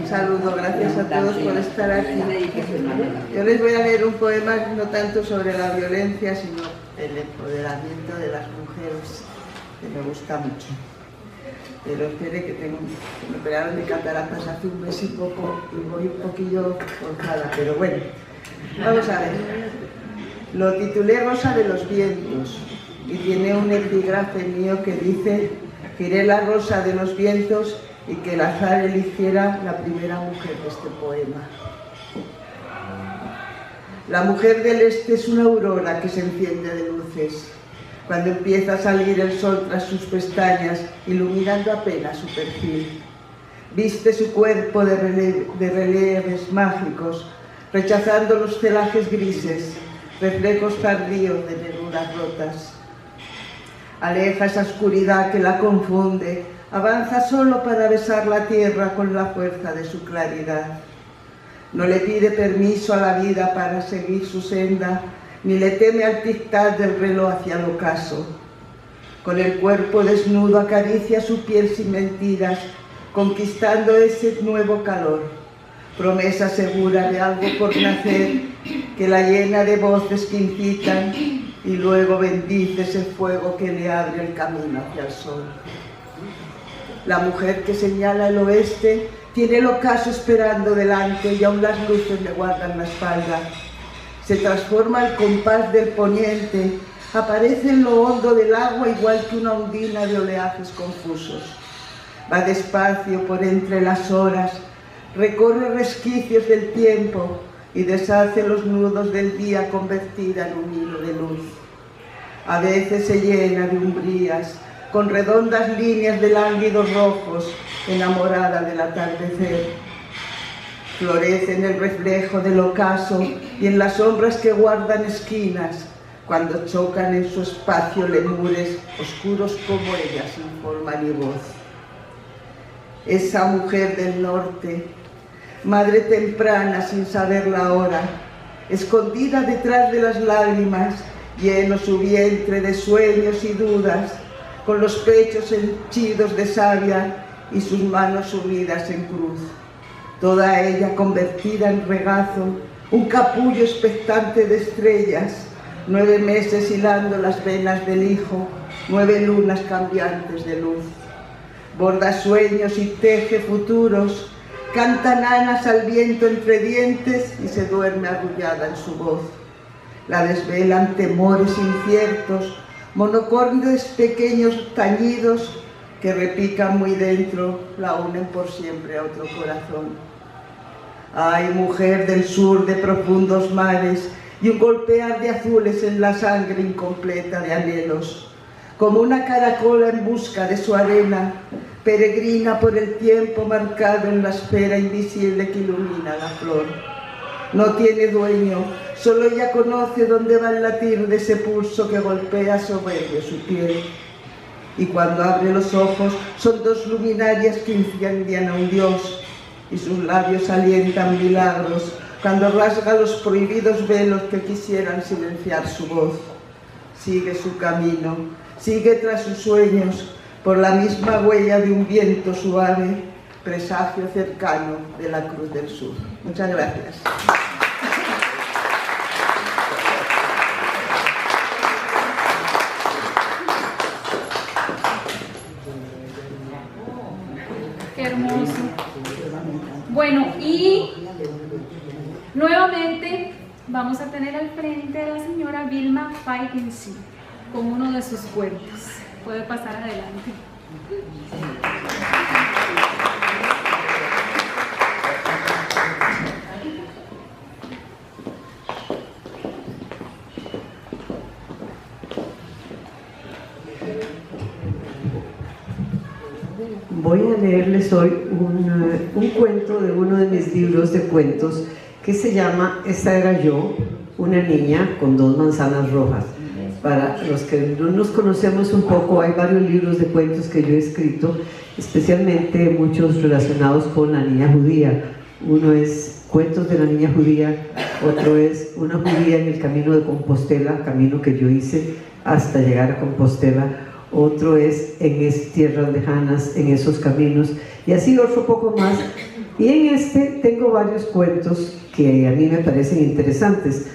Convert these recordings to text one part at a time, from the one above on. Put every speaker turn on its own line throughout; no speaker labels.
Un saludo, gracias a todos por estar aquí. Yo les voy a leer un poema no tanto sobre la violencia, sino el empoderamiento de las mujeres, que me gusta mucho. Pero espere que me operaron de cataratas hace un mes y poco y voy un poquillo forzada, pero bueno, vamos a ver. Lo titulé Rosa de los vientos y tiene un epígrafe mío que dice: giré la rosa de los vientos y que el azar eligiera la primera mujer de este poema. La mujer del este es una aurora que se enciende de luces, cuando empieza a salir el sol tras sus pestañas, iluminando apenas su perfil. Viste su cuerpo de relieves mágicos, rechazando los celajes grises, reflejos tardíos de neruras rotas. Aleja esa oscuridad que la confunde, avanza solo para besar la tierra con la fuerza de su claridad. No le pide permiso a la vida para seguir su senda, ni le teme al tic-tac del reloj hacia el ocaso. Con el cuerpo desnudo acaricia su piel sin mentiras, conquistando ese nuevo calor, promesa segura de algo por nacer, que la llena de voces que incitan, y luego bendice ese fuego que le abre el camino hacia el sol. La mujer que señala el oeste tiene el ocaso esperando delante y aún las luces le guardan la espalda. Se transforma al compás del poniente, aparece en lo hondo del agua igual que una ondina de oleajes confusos. Va despacio por entre las horas, recorre resquicios del tiempo y deshace los nudos del día convertida en un hilo de luz. A veces se llena de umbrías, con redondas líneas de lánguidos rojos, enamorada del atardecer. Florece en el reflejo del ocaso y en las sombras que guardan esquinas, cuando chocan en su espacio lemures, oscuros como ella, sin forma ni voz. Esa mujer del norte, madre temprana sin saber la hora, escondida detrás de las lágrimas, lleno su vientre de sueños y dudas, con los pechos henchidos de savia y sus manos sumidas en cruz. Toda ella convertida en regazo, un capullo expectante de estrellas, 9 meses hilando las venas del hijo, 9 lunas cambiantes de luz. Borda sueños y teje futuros, canta nanas al viento entre dientes y se duerme arrullada en su voz. La desvelan temores inciertos, monocordes pequeños tañidos que repican muy dentro, la unen por siempre a otro corazón. Ay, mujer del sur de profundos mares y un golpear de azules en la sangre incompleta de anhelos. Como una caracola en busca de su arena, peregrina por el tiempo marcado en la esfera invisible que ilumina la flor. No tiene dueño, solo ella conoce dónde va el latir de ese pulso que golpea soberbio su piel. Y cuando abre los ojos son 2 luminarias que incendian a un dios, y sus labios alientan milagros cuando rasga los prohibidos velos que quisieran silenciar su voz. Sigue su camino, sigue tras sus sueños, por la misma huella de un viento suave, presagio cercano de la Cruz del Sur. Muchas gracias.
Qué hermoso. Bueno, y nuevamente vamos a tener al frente a la señora Vilma Feigensi con uno de sus cuentos. Puede pasar adelante.
Voy a leerles hoy un cuento de uno de mis libros de cuentos que se llama Esta era yo, una niña con 2 manzanas rojas. Para los que no nos conocemos un poco, hay varios libros de cuentos que yo he escrito, especialmente muchos relacionados con la niña judía. Uno es Cuentos de la niña judía, otro es Una judía en el camino de Compostela, camino que yo hice hasta llegar a Compostela. Otro es En tierras lejanas, en esos caminos, y así otro poco más Y en este tengo varios cuentos que a mí me parecen interesantes.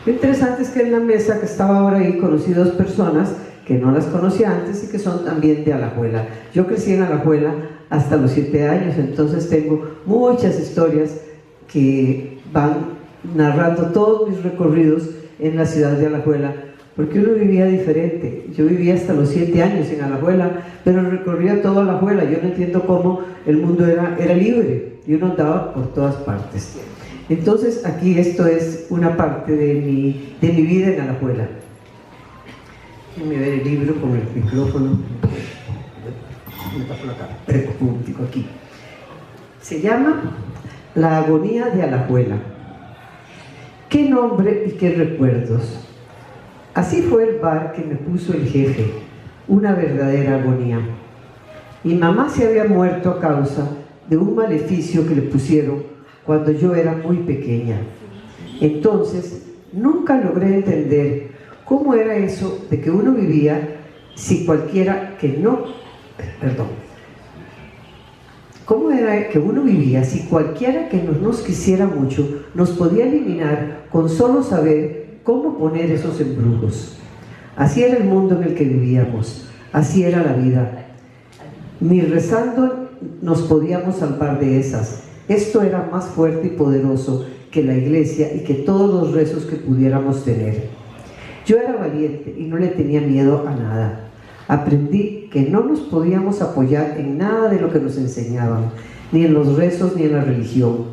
Lo interesante es que en la mesa que estaba ahora ahí conocí dos personas que no las conocía antes y que son también de Alajuela. Yo crecí en Alajuela hasta los 7 años, entonces tengo muchas historias que van narrando todos mis recorridos en la ciudad de Alajuela, porque uno vivía diferente. Yo vivía hasta los 7 años en Alajuela, pero recorría toda Alajuela. Yo no entiendo cómo el mundo era libre y uno andaba por todas partes. Entonces aquí esto es una parte de mi vida en Alajuela. Déjenme ver el libro con el micrófono. Me tapo la cara, público aquí. Se llama La agonía de Alajuela. ¿Qué nombre y qué recuerdos? Así fue el bar que me puso el jefe, una verdadera agonía. Mi mamá se había muerto a causa de un maleficio que le pusieron cuando yo era muy pequeña. Entonces, nunca logré entender cómo era eso de que uno vivía si cualquiera que no... Perdón. ¿Cómo era que uno vivía si cualquiera que no nos quisiera mucho nos podía eliminar con solo saber cómo poner esos embrujos? Así era el mundo en el que vivíamos, así era la vida. Ni rezando nos podíamos salvar de esas. Esto era más fuerte y poderoso que la iglesia y que todos los rezos que pudiéramos tener. Yo era valiente y no le tenía miedo a nada. Aprendí que no nos podíamos apoyar en nada de lo que nos enseñaban, ni en los rezos ni en la religión.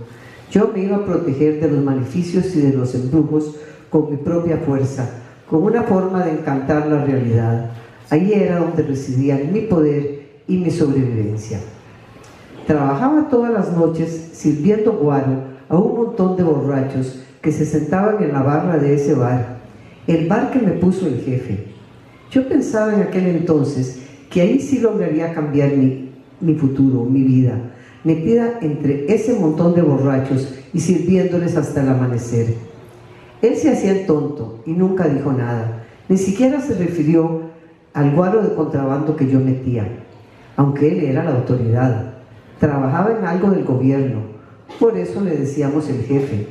Yo me iba a proteger de los maleficios y de los embrujos con mi propia fuerza, con una forma de encantar la realidad. Ahí era donde residían mi poder y mi sobrevivencia. Trabajaba todas las noches sirviendo guaro a un montón de borrachos que se sentaban en la barra de ese bar, el bar que me puso el jefe. Yo pensaba en aquel entonces que ahí sí lograría cambiar mi futuro, mi vida, metida entre ese montón de borrachos y sirviéndoles hasta el amanecer. Él se hacía el tonto y nunca dijo nada, ni siquiera se refirió al guaro de contrabando que yo metía, aunque él era la autoridad. Trabajaba en algo del gobierno, por eso le decíamos el jefe.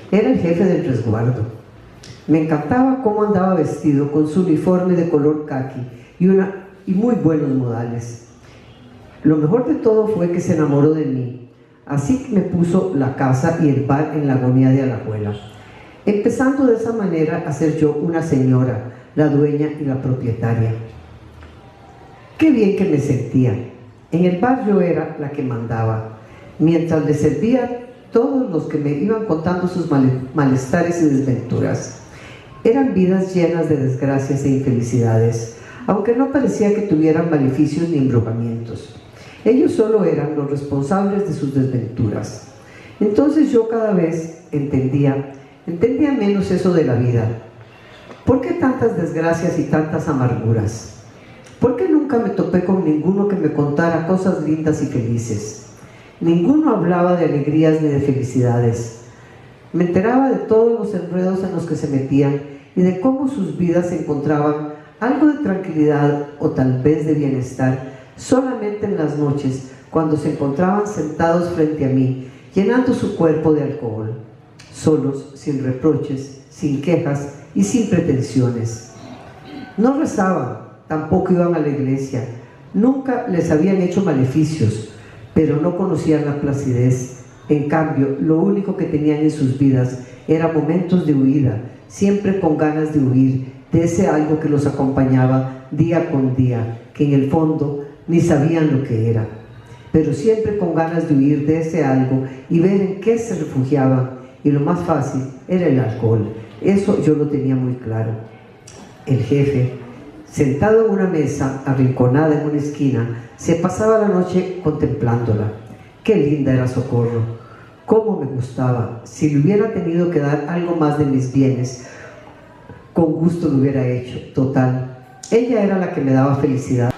Era el jefe del resguardo. Me encantaba cómo andaba vestido con su uniforme de color caqui y muy buenos modales. Lo mejor de todo fue que se enamoró de mí, así que me puso la casa y el bar en la agonía de Alajuela, empezando de esa manera a ser yo una señora, la dueña y la propietaria. Qué bien que me sentía. En el bar yo era la que mandaba, mientras le servía a todos los que me iban contando sus malestares y desventuras. Eran vidas llenas de desgracias e infelicidades, aunque no parecía que tuvieran maleficios ni embrujamientos. Ellos solo eran los responsables de sus desventuras. Entonces yo cada vez entendía menos eso de la vida. ¿Por qué tantas desgracias y tantas amarguras? ¿Por qué nunca me topé con ninguno que me contara cosas lindas y felices? Ninguno hablaba de alegrías ni de felicidades. Me enteraba de todos los enredos en los que se metían y de cómo sus vidas encontraban algo de tranquilidad o tal vez de bienestar solamente en las noches, cuando se encontraban sentados frente a mí, llenando su cuerpo de alcohol, solos, sin reproches, sin quejas y sin pretensiones. No rezaban, tampoco iban a la iglesia, nunca les habían hecho maleficios, pero no conocían la placidez. En cambio, lo único que tenían en sus vidas eran momentos de huida, siempre con ganas de huir de ese algo que los acompañaba día con día, que en el fondo ni sabían lo que era, pero siempre con ganas de huir de ese algo y ver en qué se refugiaban, y lo más fácil era el alcohol. Eso yo lo tenía muy claro. El jefe, sentado en una mesa arrinconada en una esquina, se pasaba la noche contemplándola. Qué linda era Socorro, cómo me gustaba. Si le hubiera tenido que dar algo más de mis bienes, con gusto lo hubiera hecho. Total, ella era la que me daba felicidad.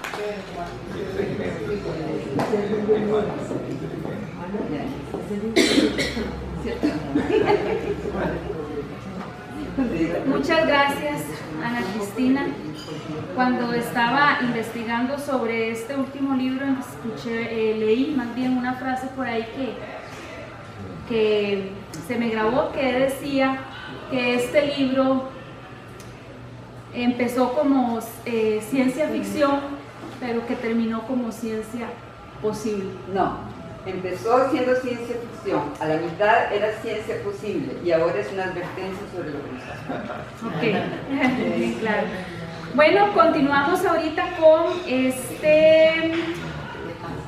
Muchas gracias, Ana Cristina. Cuando estaba investigando sobre este último libro, leí más bien una frase por ahí que se me grabó, que decía que este libro empezó como ciencia ficción, pero que terminó como ciencia posible.
No, empezó siendo ciencia ficción, a la mitad era ciencia posible y ahora es una advertencia sobre lo que nos hace.
Ok, claro. Bueno, continuamos ahorita con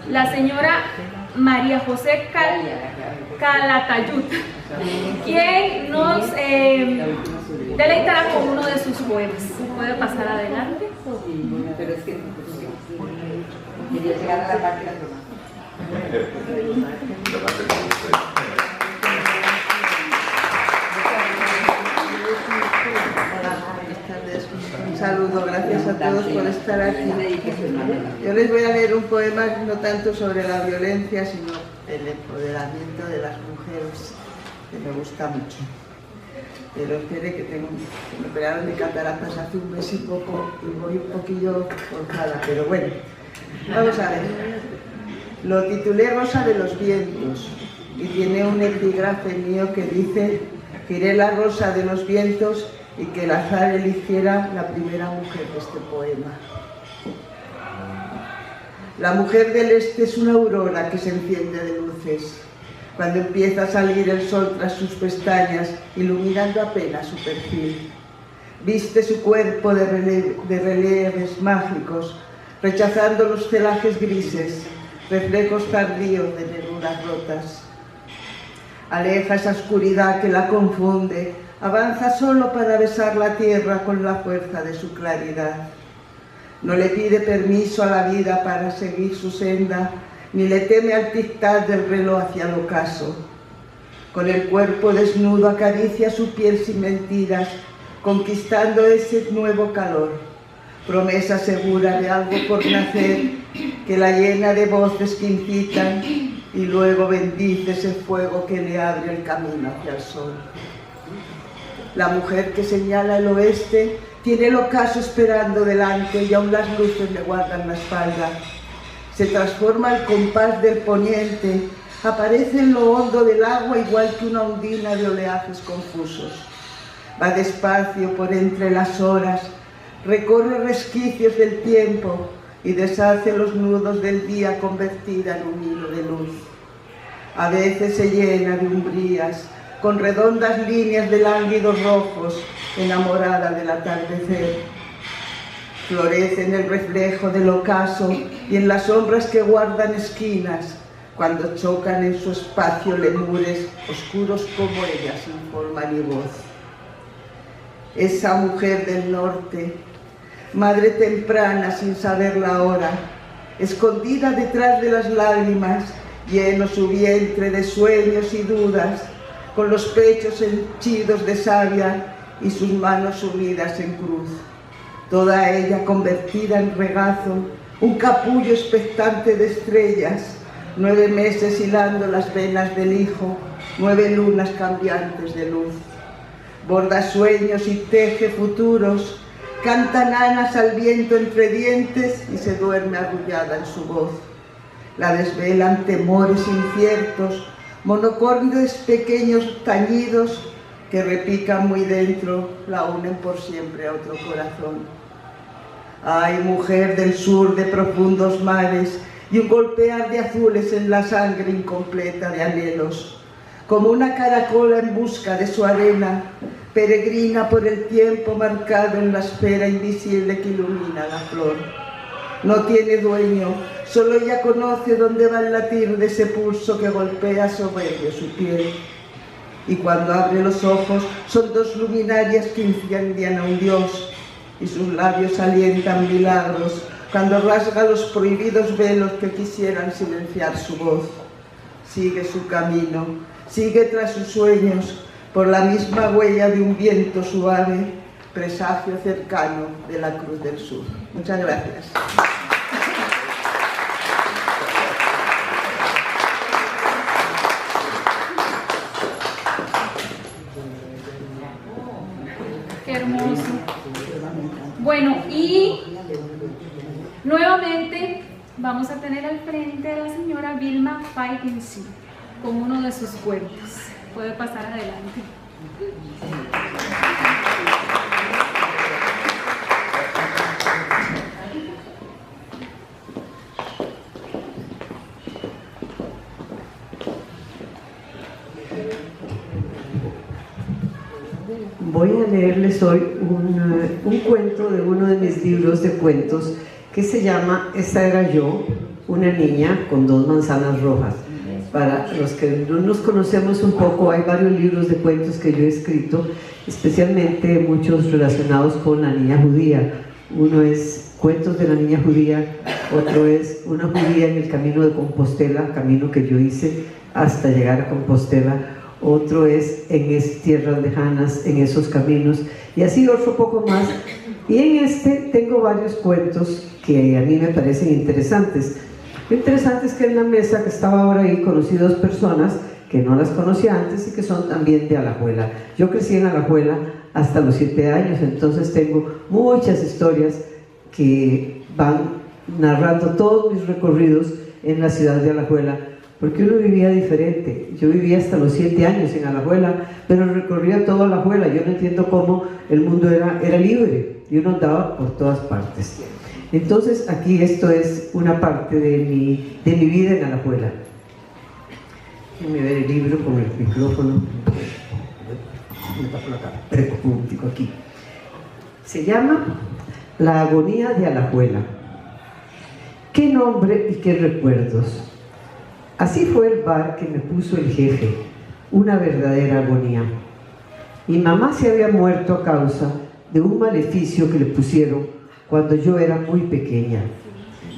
la señora María José Calatayud, quien nos deleitará con uno de sus poemas. ¿Puede pasar adelante?
Sí, pero es que quería llegar a la parte de la broma.
Un saludo, gracias a todos por estar aquí. Yo les voy a leer un poema no tanto sobre la violencia, sino el empoderamiento de las mujeres, que me gusta mucho. Pero espere que me operaron de cataratas hace un mes y poco y voy un poquillo forzada, pero bueno, vamos a ver. Lo titulé Rosa de los vientos y tiene un epígrafe mío que dice: giré la rosa de los vientos y que el azar eligiera la primera mujer de este poema. La mujer del este es una aurora que se enciende de luces, cuando empieza a salir el sol tras sus pestañas, iluminando apenas su perfil. Viste su cuerpo de relieves mágicos, rechazando los celajes grises, reflejos tardíos de nerudas rotas. Aleja esa oscuridad que la confunde, avanza solo para besar la tierra con la fuerza de su claridad. No le pide permiso a la vida para seguir su senda, ni le teme al tic-tac del reloj hacia el ocaso. Con el cuerpo desnudo acaricia su piel sin mentiras, conquistando ese nuevo calor, promesa segura de algo por nacer, que la llena de voces que incitan, y luego bendice ese fuego que le abre el camino hacia el sol. La mujer que señala el oeste tiene el ocaso esperando delante y aún las luces le guardan la espalda. Se transforma el compás del poniente, aparece en lo hondo del agua igual que una ondina de oleajes confusos. Va despacio por entre las horas, recorre resquicios del tiempo y deshace los nudos del día convertida en un hilo de luz. A veces se llena de umbrías, con redondas líneas de lánguidos rojos, enamorada del atardecer. Florece en el reflejo del ocaso y en las sombras que guardan esquinas, cuando chocan en su espacio lemures oscuros como ella, sin forma ni voz. Esa mujer del norte, madre temprana sin saber la hora, escondida detrás de las lágrimas, lleno su vientre de sueños y dudas, con los pechos henchidos de savia y sus manos sumidas en cruz. Toda ella convertida en regazo, un capullo expectante de estrellas, 9 meses hilando las venas del hijo, 9 lunas cambiantes de luz. Borda sueños y teje futuros, canta nanas al viento entre dientes y se duerme arrullada en su voz. La desvelan temores inciertos, monocordes pequeños tañidos que repican muy dentro, la unen por siempre a otro corazón. Ay, mujer del sur de profundos mares y un golpear de azules en la sangre incompleta de anhelos. Como una caracola en busca de su arena, peregrina por el tiempo marcado en la esfera invisible que ilumina la flor. No tiene dueño, solo ella conoce dónde va el latir de ese pulso que golpea soberbio su piel. Y cuando abre los ojos son 2 luminarias que incendian a un dios, y sus labios alientan milagros cuando rasga los prohibidos velos que quisieran silenciar su voz. Sigue su camino, sigue tras sus sueños, por la misma huella de un viento suave, presagio cercano de la Cruz del Sur. Muchas gracias.
Qué hermoso. Bueno, y nuevamente vamos a tener al frente a la señora Vilma Feigensi. con uno de sus cuentos. Puede pasar adelante.
Voy a leerles hoy un cuento de uno de mis libros de cuentos que se llama Esta era yo, una niña con 2 manzanas rojas. Para los que no nos conocemos un poco, hay varios libros de cuentos que yo he escrito, especialmente muchos relacionados con la niña judía. Uno es Cuentos de la niña judía, otro es Una judía en el camino de Compostela, camino que yo hice hasta llegar a Compostela. Otro es En tierras lejanas, en esos caminos, y así otro poco más. Y en este tengo varios cuentos que a mí me parecen interesantes. Lo interesante es que en la mesa que estaba ahora ahí conocí 2 personas que no las conocía antes y que son también de Alajuela. Yo crecí en Alajuela hasta los 7 años, entonces tengo muchas historias que van narrando todos mis recorridos en la ciudad de Alajuela, porque uno vivía diferente. Yo vivía hasta los 7 años en Alajuela, pero recorría toda Alajuela. Yo no entiendo cómo el mundo era libre y uno andaba por todas partes. Entonces aquí esto es una parte de mi vida en Alajuela. Déjenme ver el libro con el micrófono. Me tapo la cara, público aquí. Se llama La agonía de Alajuela. ¿Qué nombre y qué recuerdos? Así fue el bar que me puso el jefe, una verdadera agonía. Mi mamá se había muerto a causa de un maleficio que le pusieron cuando yo era muy pequeña.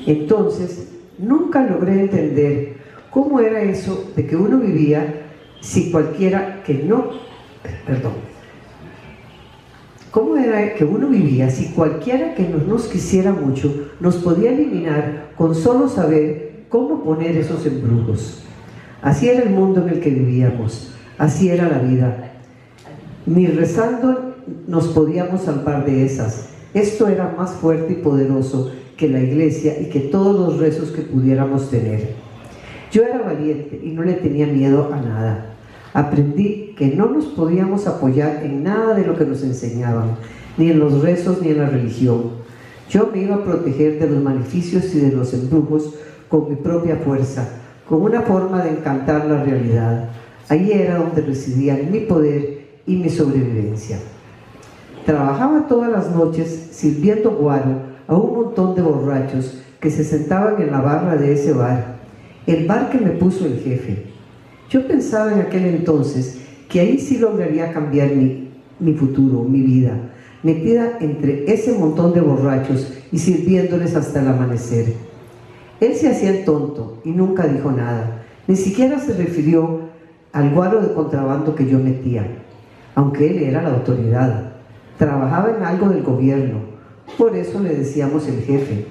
Entonces, nunca logré entender cómo era eso de que uno vivía si cualquiera que no... ¿Cómo era que uno vivía si cualquiera que no nos quisiera mucho nos podía eliminar con solo saber cómo poner esos embrujos? Así era el mundo en el que vivíamos, así era la vida. Ni rezando nos podíamos salvar de esas. Esto era más fuerte y poderoso que la iglesia y que todos los rezos que pudiéramos tener. Yo era valiente y no le tenía miedo a nada. Aprendí que no nos podíamos apoyar en nada de lo que nos enseñaban, ni en los rezos ni en la religión. Yo me iba a proteger de los maleficios y de los embrujos con mi propia fuerza, con una forma de encantar la realidad. Allí era donde residían mi poder y mi sobrevivencia. Trabajaba todas las noches sirviendo guaro a un montón de borrachos que se sentaban en la barra de ese bar, el bar que me puso el jefe. Yo pensaba en aquel entonces que ahí sí lograría cambiar mi futuro, mi vida, metida entre ese montón de borrachos y sirviéndoles hasta el amanecer. Él se hacía el tonto y nunca dijo nada, ni siquiera se refirió al guaro de contrabando que yo metía, aunque él era la autoridad. Trabajaba en algo del gobierno, por eso le decíamos el jefe.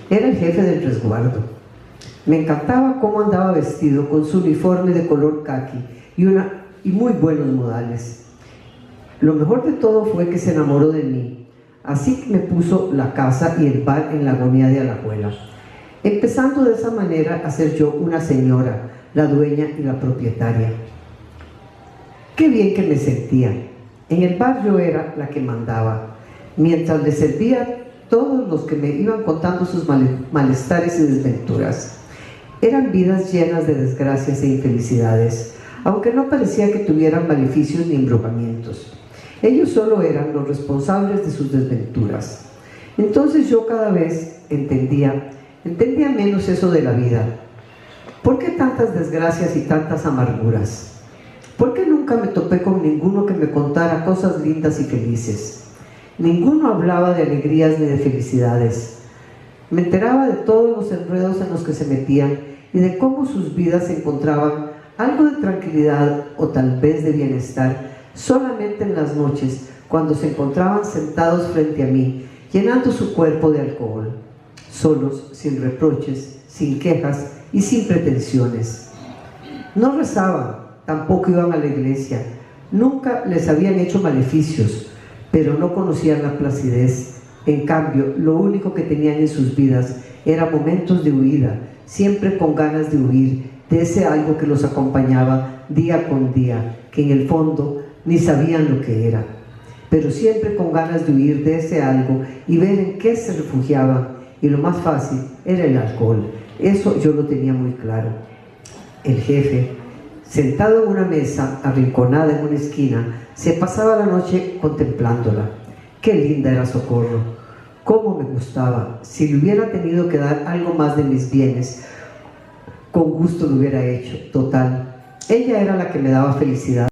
Era el jefe del resguardo. Me encantaba cómo andaba vestido con su uniforme de color caqui y muy buenos modales. Lo mejor de todo fue que se enamoró de mí, así que me puso la casa y el bar en la agonía de Alajuela, empezando de esa manera a ser yo una señora, la dueña y la propietaria. Qué bien que me sentía. En el bar yo era la que mandaba, mientras le servía a todos los que me iban contando sus malestares y desventuras. Eran vidas llenas de desgracias e infelicidades, aunque no parecía que tuvieran maleficios ni embrujamientos. Ellos solo eran los responsables de sus desventuras. Entonces yo cada vez entendía menos eso de la vida. ¿Por qué tantas desgracias y tantas amarguras? ¿Por qué nunca me topé con ninguno que me contara cosas lindas y felices? Ninguno hablaba de alegrías ni de felicidades. Me enteraba de todos los enredos en los que se metían y de cómo sus vidas encontraban algo de tranquilidad o tal vez de bienestar solamente en las noches, cuando se encontraban sentados frente a mí, llenando su cuerpo de alcohol, solos, sin reproches, sin quejas y sin pretensiones. No rezaban, tampoco iban a la iglesia, nunca les habían hecho maleficios, pero no conocían la placidez. En cambio, lo único que tenían en sus vidas eran momentos de huida, siempre con ganas de huir, de ese algo que los acompañaba día con día, que en el fondo ni sabían lo que era, pero siempre con ganas de huir de ese algo y ver en qué se refugiaban, y lo más fácil era el alcohol. Eso yo lo tenía muy claro. El jefe, sentado en una mesa arrinconada en una esquina, se pasaba la noche contemplándola. Qué linda era Socorro, cómo me gustaba. Si le hubiera tenido que dar algo más de mis bienes, con gusto lo hubiera hecho. Total, ella era la que me daba felicidad.